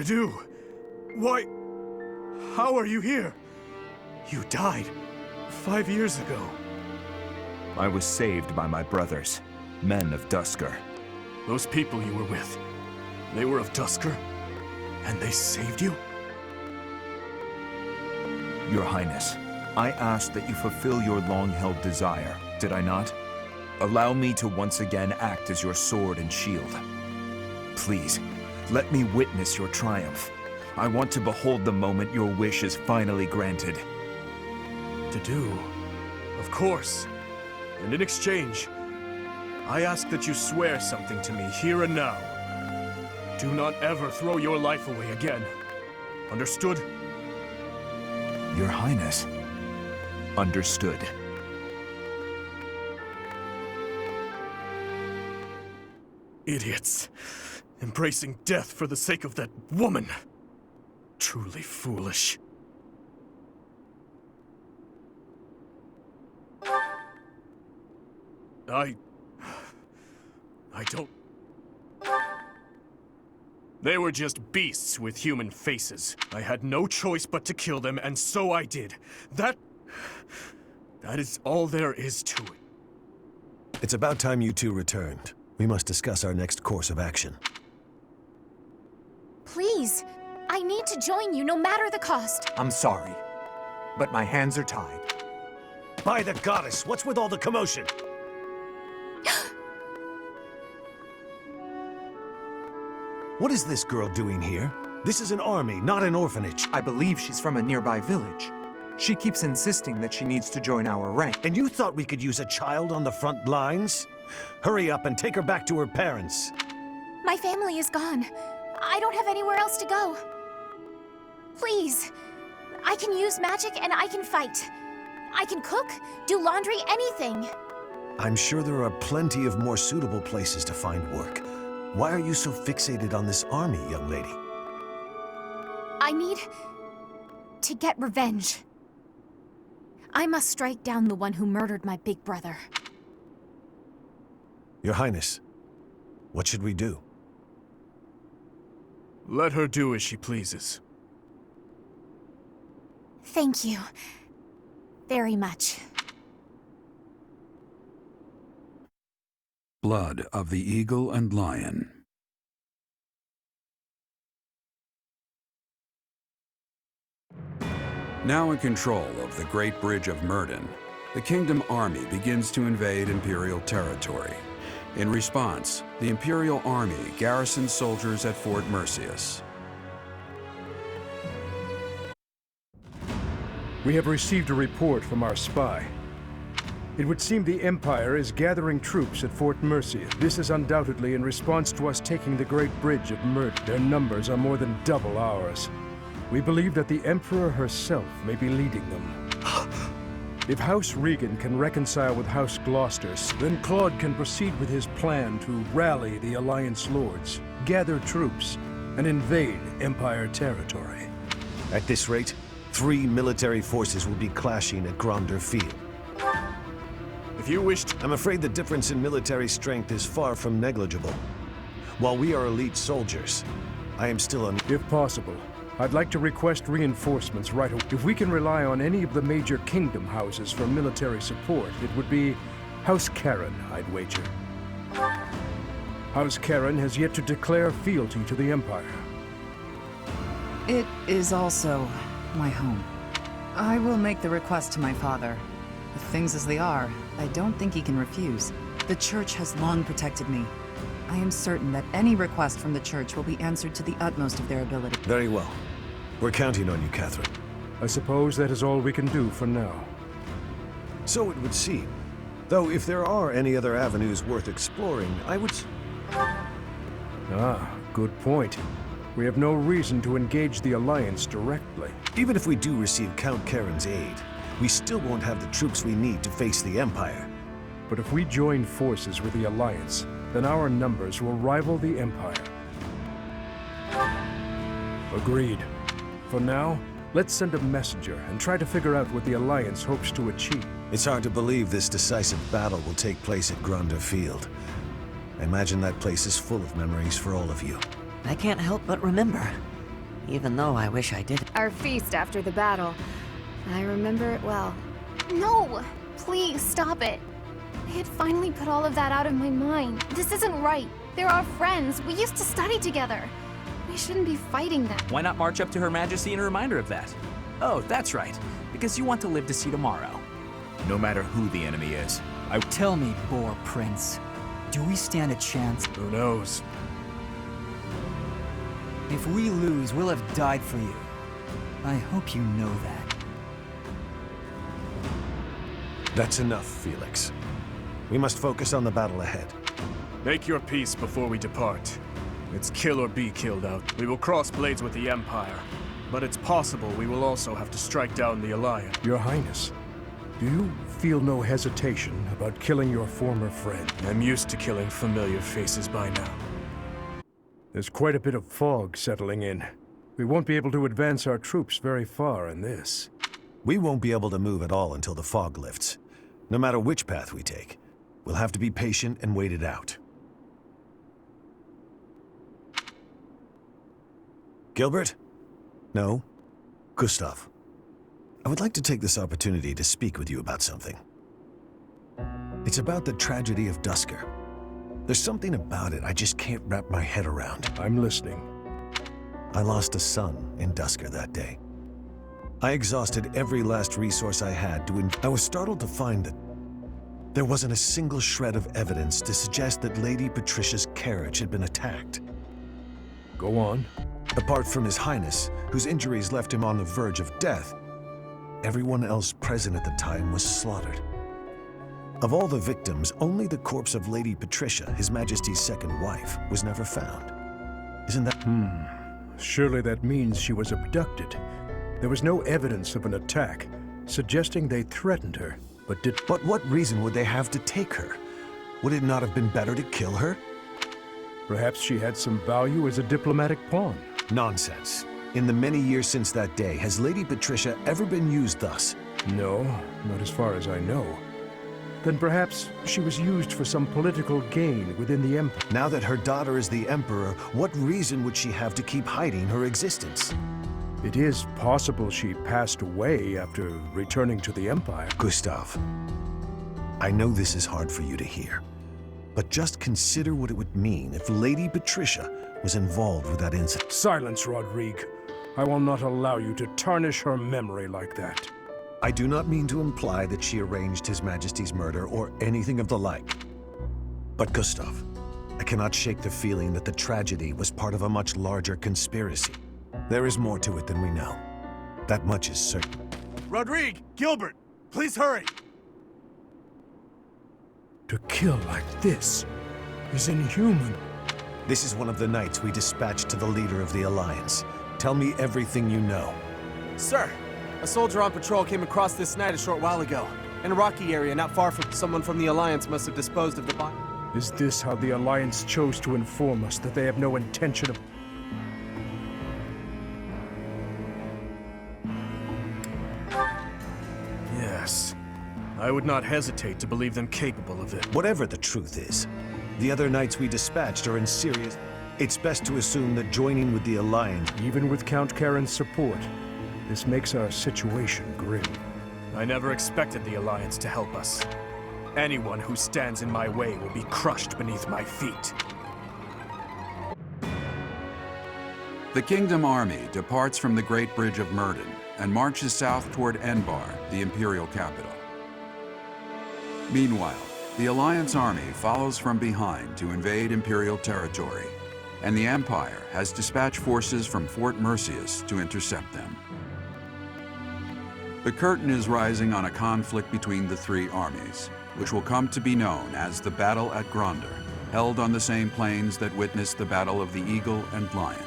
do? Why? How are you here? You died 5 years ago. I was saved by my brothers, men of Duscur. Those people you were with, they were of Duscur? And they saved you? Your Highness, I asked that you fulfill your long-held desire, did I not? Allow me to once again act as your sword and shield. Please, let me witness your triumph. I want to behold the moment your wish is finally granted. To do? Of course. And in exchange, I ask that you swear something to me here and now. Do not ever throw your life away again. Understood? Your Highness. Understood. Idiots. Embracing death for the sake of that woman. Truly foolish. I don't... They were just beasts with human faces. I had no choice but to kill them, and so I did. That is all there is to it. It's about time you two returned. We must discuss our next course of action. Please, I need to join you no matter the cost. I'm sorry, but my hands are tied. By the goddess, what's with all the commotion? What is this girl doing here? This is an army, not an orphanage. I believe she's from a nearby village. She keeps insisting that she needs to join our rank. And you thought we could use a child on the front lines? Hurry up and take her back to her parents. My family is gone. I don't have anywhere else to go. Please, I can use magic and I can fight. I can cook, do laundry, anything. I'm sure there are plenty of more suitable places to find work. Why are you so fixated on this army, young lady? I need to get revenge. I must strike down the one who murdered my big brother. Your Highness, what should we do? Let her do as she pleases. Thank you. Very much. Blood of the Eagle and Lion. Now in control of the Great Bridge of Myrddin, the Kingdom Army begins to invade Imperial territory. In response, the Imperial Army garrisons soldiers at Fort Merceus. We have received a report from our spy. It would seem the Empire is gathering troops at Fort Merceus. This is undoubtedly in response to us taking the Great Bridge of Myrddin. Their numbers are more than double ours. We believe that the Emperor herself may be leading them. If House Regan can reconcile with House Gloucester, then Claude can proceed with his plan to rally the Alliance lords, gather troops, and invade Empire territory. At this rate, 3 military forces will be clashing at Gronder Field. If you wished... I'm afraid the difference in military strength is far from negligible. While we are elite soldiers, I am still on... If possible, I'd like to request reinforcements right away. If we can rely on any of the major kingdom houses for military support, it would be House Karen, I'd wager. House Karen has yet to declare fealty to the Empire. It is also my home. I will make the request to my father. With things as they are, I don't think he can refuse. The Church has long protected me. I am certain that any request from the Church will be answered to the utmost of their ability. Very well. We're counting on you, Catherine. I suppose that is all we can do for now. So it would seem. Though if there are any other avenues worth exploring, I would... Ah, good point. We have no reason to engage the Alliance directly. Even if we do receive Count Karen's aid, we still won't have the troops we need to face the Empire. But if we join forces with the Alliance, then our numbers will rival the Empire. Agreed. For now, let's send a messenger and try to figure out what the Alliance hopes to achieve. It's hard to believe this decisive battle will take place at Gronder Field. I imagine that place is full of memories for all of you. I can't help but remember. even though I wish I did. Our feast after the battle. I remember it well. No! Please, stop it. I had finally put all of that out of my mind. This isn't right. They're our friends. We used to study together. We shouldn't be fighting them. Why not march up to Her Majesty in a reminder of that? Oh, that's right. Because you want to live to see tomorrow. No matter who the enemy is, Tell me, Boar Prince, do we stand a chance? Who knows? If we lose, we'll have died for you. I hope you know that. That's enough, Felix. We must focus on the battle ahead. Make your peace before we depart. It's kill or be killed out. We will cross blades with the Empire, but it's possible we will also have to strike down the Alliance. Your Highness, do you feel no hesitation about killing your former friend? I'm used to killing familiar faces by now. There's quite a bit of fog settling in. We won't be able to advance our troops very far in this. We won't be able to move at all until the fog lifts. No matter which path we take, we'll have to be patient and wait it out. Gilbert? No? Gustav. I would like to take this opportunity to speak with you about something. It's about the tragedy of Duscur. There's something about it I just can't wrap my head around. I'm listening. I lost a son in Duscur that day. I exhausted every last resource I had to I was startled to find that there wasn't a single shred of evidence to suggest that Lady Patricia's carriage had been attacked. Go on. Apart from His Highness, whose injuries left him on the verge of death, everyone else present at the time was slaughtered. Of all the victims, only the corpse of Lady Patricia, His Majesty's second wife, was never found. Isn't that— Surely that means she was abducted. There was no evidence of an attack, suggesting they threatened her, but did— But what reason would they have to take her? Would it not have been better to kill her? Perhaps she had some value as a diplomatic pawn. Nonsense. In the many years since that day, has Lady Patricia ever been used thus? No, not as far as I know. Then perhaps she was used for some political gain within the Empire. Now that her daughter is the Emperor, what reason would she have to keep hiding her existence? It is possible she passed away after returning to the Empire. Gustav, I know this is hard for you to hear, but just consider what it would mean if Lady Patricia was involved with that incident. Silence, Rodrigue. I will not allow you to tarnish her memory like that. I do not mean to imply that she arranged His Majesty's murder or anything of the like. But Gustav, I cannot shake the feeling that the tragedy was part of a much larger conspiracy. There is more to it than we know. That much is certain. Rodrigue! Gilbert! Please hurry! To kill like this is inhuman. This is one of the knights we dispatched to the leader of the Alliance. Tell me everything you know. Sir, a soldier on patrol came across this night a short while ago. In a rocky area not far from someone from the Alliance must have disposed of the body. Is this how the Alliance chose to inform us that they have no intention of— Yes. I would not hesitate to believe them capable of it. Whatever the truth is, the other knights we dispatched are in serious— It's best to assume that joining with the Alliance— Even with Count Karen's support, this makes our situation grim. I never expected the Alliance to help us. Anyone who stands in my way will be crushed beneath my feet. The Kingdom Army departs from the Great Bridge of Myrddin and marches south toward Enbar, the imperial capital. Meanwhile, the Alliance army follows from behind to invade imperial territory, and the Empire has dispatched forces from Fort Merceus to intercept them. The curtain is rising on a conflict between the three armies, which will come to be known as the Battle at Gronder, held on the same plains that witnessed the Battle of the Eagle and Lion.